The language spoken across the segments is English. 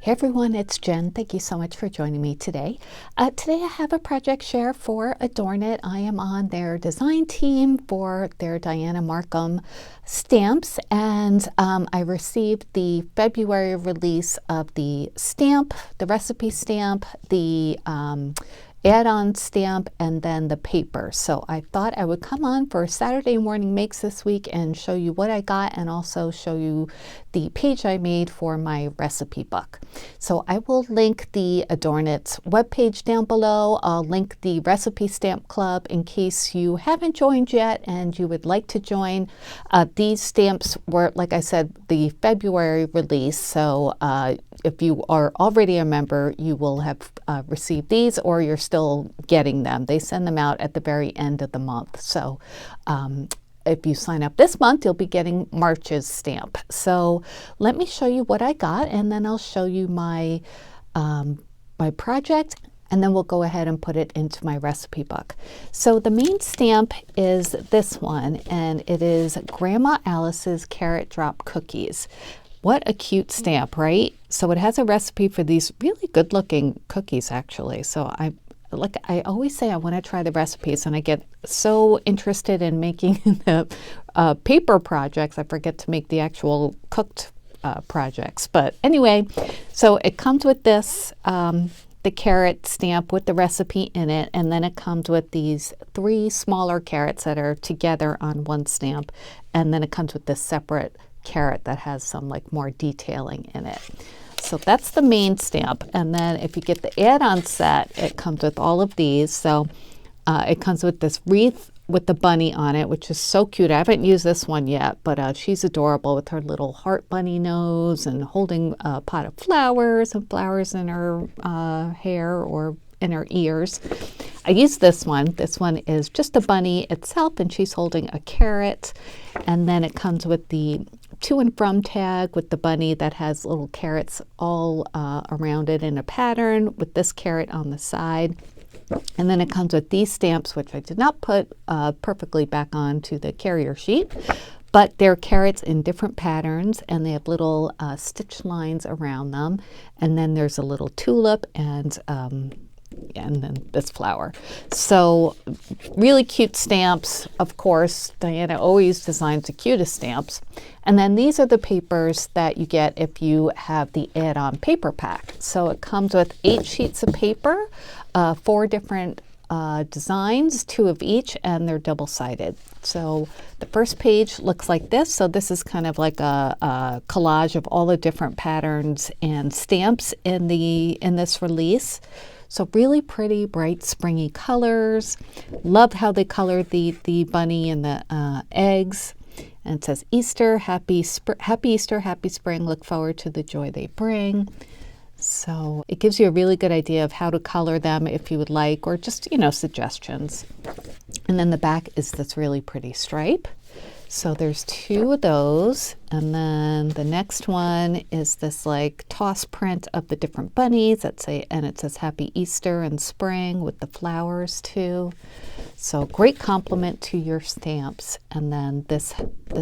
Hey everyone, it's Jen. Thank you so much for joining me today. Today I have a project share for Adorn It. I am on their design team for their Dianna Marcum stamps, and I received the February release of the stamp, the recipe stamp, the add-on stamp, and then the paper. So I thought I would come on for Saturday morning makes this week and show you what I got, and also show you the page I made for my recipe book. So I will link the Adorn It webpage down below. I'll link the recipe stamp club in case you haven't joined yet and you would like to join. These stamps were, like I said, the February release. So if you are already a member, you will have received these, or you're still getting them. They send them out at the very end of the month. So if you sign up this month, you'll be getting March's stamp. So let me show you what I got, and then I'll show you my my project, and then we'll go ahead and put it into my recipe book. So the main stamp is this one, and it is Grandma Alice's Carrot Drop Cookies. What a cute stamp, right? So it has a recipe for these really good looking cookies, actually. So I always say I want to try the recipes, and I get so interested in making the paper projects, I forget to make the actual cooked projects. But anyway, so it comes with this, the carrot stamp with the recipe in it, and then it comes with these 3 smaller carrots that are together on one stamp, and then it comes with this separate carrot that has some like more detailing in it. So that's the main stamp, and then if you get the add-on set, it comes with all of these. So it comes with this wreath with the bunny on it, which is so cute. I haven't used this one yet, but she's adorable with her little heart bunny nose and holding a pot of flowers and flowers in her hair or in her ears. I used this one. This one is just a bunny itself, and she's holding a carrot, and then it comes with the to and from tag with the bunny that has little carrots all around it in a pattern with this carrot on the side. And then it comes with these stamps, which I did not put perfectly back onto the carrier sheet, but they're carrots in different patterns, and they have little stitch lines around them. And then there's a little tulip and then this flower. So really cute stamps. Of course, Dianna always designs the cutest stamps. And then these are the papers that you get if you have the add-on paper pack. So it comes with 8 sheets of paper, 4 different designs, 2 of each, and they're double-sided. So the first page looks like this. So this is kind of like a collage of all the different patterns and stamps in this release. So really pretty, bright, springy colors. Love how they colored the bunny and the eggs. And it says Easter, happy Easter, happy spring. Look forward to the joy they bring. So it gives you a really good idea of how to color them if you would like, or just, suggestions. And then the back is this really pretty stripe. So there's 2 of those, and then the next one is this like toss print of the different bunnies and it says Happy Easter and spring with the flowers too. So great complement to your stamps. And then this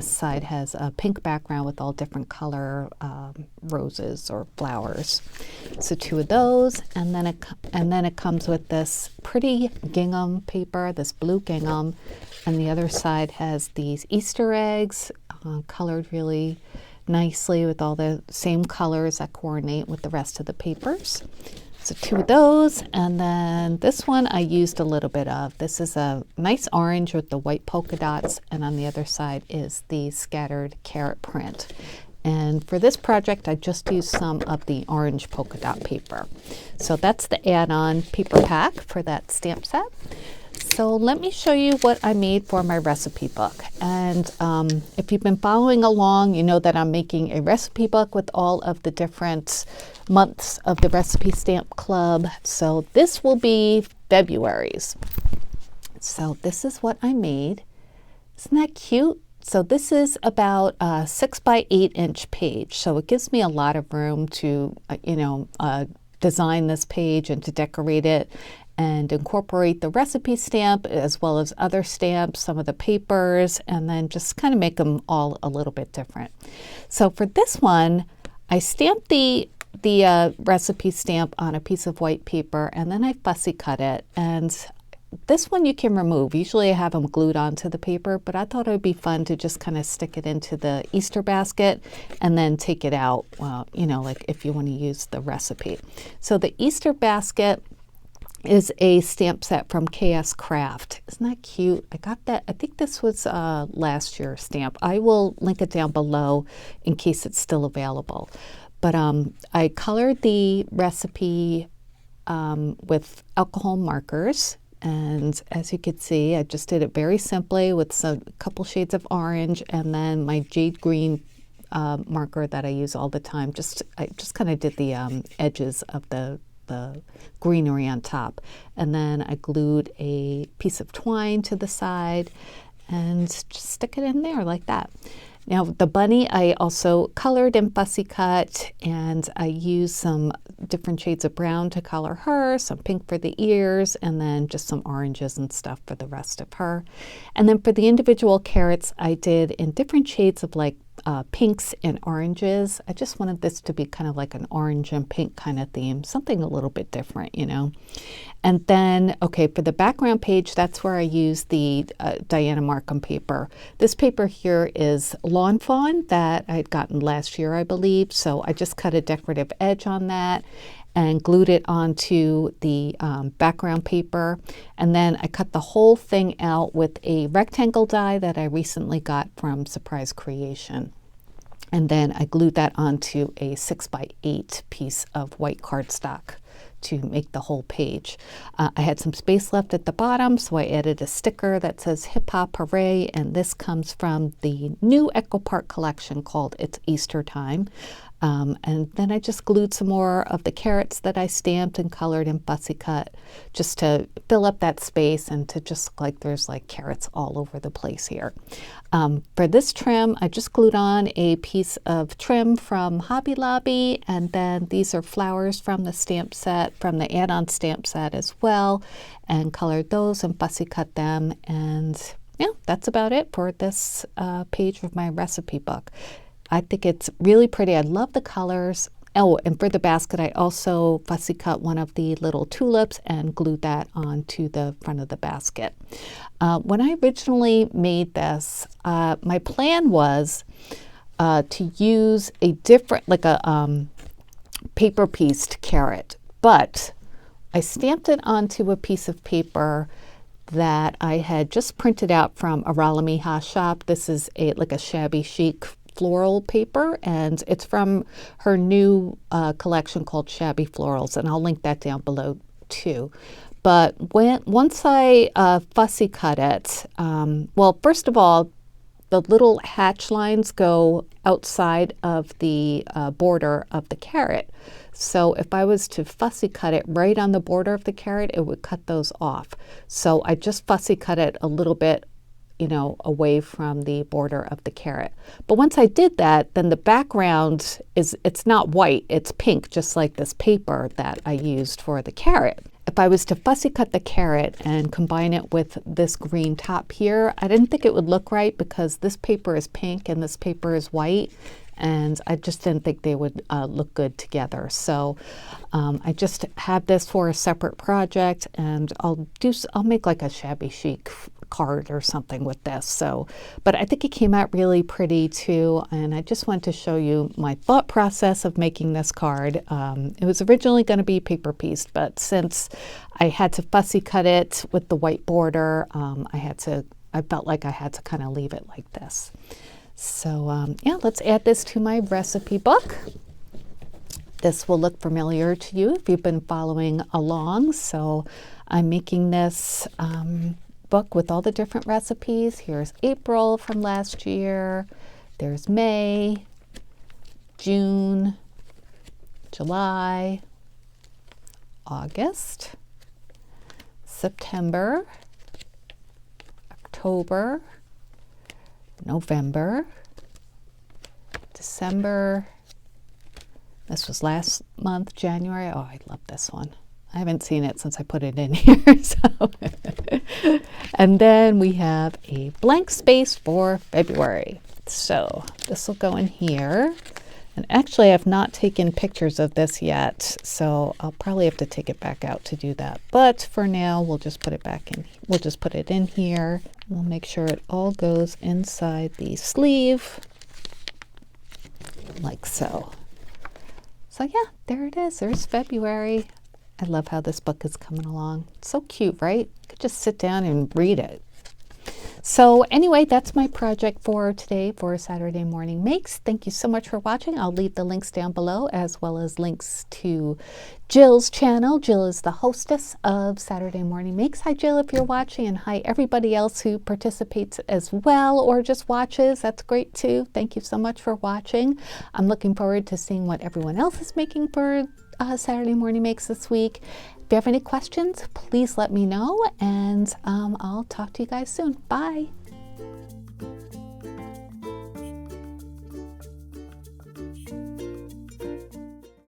side has a pink background with all different color roses or flowers. So 2 of those, and then it comes with this pretty gingham paper, this blue gingham. And the other side has these Easter eggs colored really nicely with all the same colors that coordinate with the rest of the papers. So 2 of those, and then this one I used a little bit of. This is a nice orange with the white polka dots, and on the other side is the scattered carrot print. And for this project, I just used some of the orange polka dot paper. So that's the add-on paper pack for that stamp set. So let me show you what I made for my recipe book. And if you've been following along, you know that I'm making a recipe book with all of the different months of the Recipe Stamp Club. So this will be February's. So this is what I made. Isn't that cute? So this is about a 6 by 8 inch page. So it gives me a lot of room to, design this page and to decorate it and incorporate the recipe stamp as well as other stamps, some of the papers, and then just kind of make them all a little bit different. So for this one, I stamped the the recipe stamp on a piece of white paper, and then I fussy cut it. And this one you can remove. Usually I have them glued onto the paper, but I thought it would be fun to just kind of stick it into the Easter basket and then take it out, well, you know, like if you want to use the recipe. So the Easter basket is a stamp set from KSCRAFT. Isn't that cute? I got that. I think this was last year's stamp. I will link it down below in case it's still available. But I colored the recipe with alcohol markers. And as you can see, I just did it very simply with a couple shades of orange and then my jade green marker that I use all the time. I just kind of did the edges of the greenery on top. And then I glued a piece of twine to the side and just stick it in there like that. Now the bunny I also colored and fussy cut, and I used some different shades of brown to color her, some pink for the ears, and then just some oranges and stuff for the rest of her. And then for the individual carrots, I did in different shades of like pinks and oranges. I just wanted this to be kind of like an orange and pink kind of theme, something a little bit different, you know. And then, okay, for the background page, that's where I used the Dianna Marcum paper. This paper here is Lawn Fawn that I'd gotten last year, I believe. So I just cut a decorative edge on that and glued it onto the background paper. And then I cut the whole thing out with a rectangle die that I recently got from Surprise Creation. And then I glued that onto a 6x8 piece of white cardstock to make the whole page. I had some space left at the bottom, so I added a sticker that says Hip Hop Hooray, and this comes from the new Echo Park collection called It's Easter Time. And then I just glued some more of the carrots that I stamped and colored and fussy cut just to fill up that space and to just look like there's like carrots all over the place here. For this trim, I just glued on a piece of trim from Hobby Lobby, and then these are flowers from the stamp set, from the add-on stamp set as well, and colored those and fussy cut them. And yeah, that's about it for this page of my recipe book. I think it's really pretty. I love the colors. Oh, and for the basket, I also fussy cut one of the little tulips and glued that onto the front of the basket. When I originally made this, my plan was to use a different, like a paper pieced carrot, but I stamped it onto a piece of paper that I had just printed out from a Ralamiha shop. This is like a shabby chic floral paper, and it's from her new collection called Shabby Florals, and I'll link that down below too. But once I fussy cut it, well, first of all, the little hatch lines go outside of the border of the carrot. So if I was to fussy cut it right on the border of the carrot, it would cut those off. So I just fussy cut it a little bit, you know, away from the border of the carrot. But once I did that, then the background it's not white, it's pink, just like this paper that I used for the carrot. If I was to fussy cut the carrot and combine it with this green top here, I didn't think it would look right because this paper is pink and this paper is white, and I just didn't think they would look good together. So I just have this for a separate project, and I'll make like a shabby chic card or something with this. So, but I think it came out really pretty too, and I just wanted to show you my thought process of making this card. It was originally going to be paper pieced, but since I had to fussy cut it with the white border, I felt like I had to kind of leave it like this. So yeah, let's add this to my recipe book. This will look familiar to you if you've been following along. So I'm making this book with all the different recipes. Here's April from last year. There's May, June, July, August, September, October, November, December. This was last month, January. Oh, I love this one. I haven't seen it since I put it in here. So. And then we have a blank space for February. So this will go in here. And actually, I've not taken pictures of this yet, so I'll probably have to take it back out to do that. But for now, we'll just put it back in. We'll just put it in here. We'll make sure it all goes inside the sleeve, like so. So yeah, there it is. There's February. I love how this book is coming along. It's so cute, right? You could just sit down and read it. So anyway, that's my project for today for Saturday Morning Makes. Thank you so much for watching. I'll leave the links down below, as well as links to Jill's channel. Jill is the hostess of Saturday Morning Makes. Hi Jill, if you're watching, and hi everybody else who participates as well or just watches. That's great too. Thank you so much for watching. I'm looking forward to seeing what everyone else is making for Saturday Morning Makes this week. If you have any questions, please let me know, and I'll talk to you guys soon. Bye.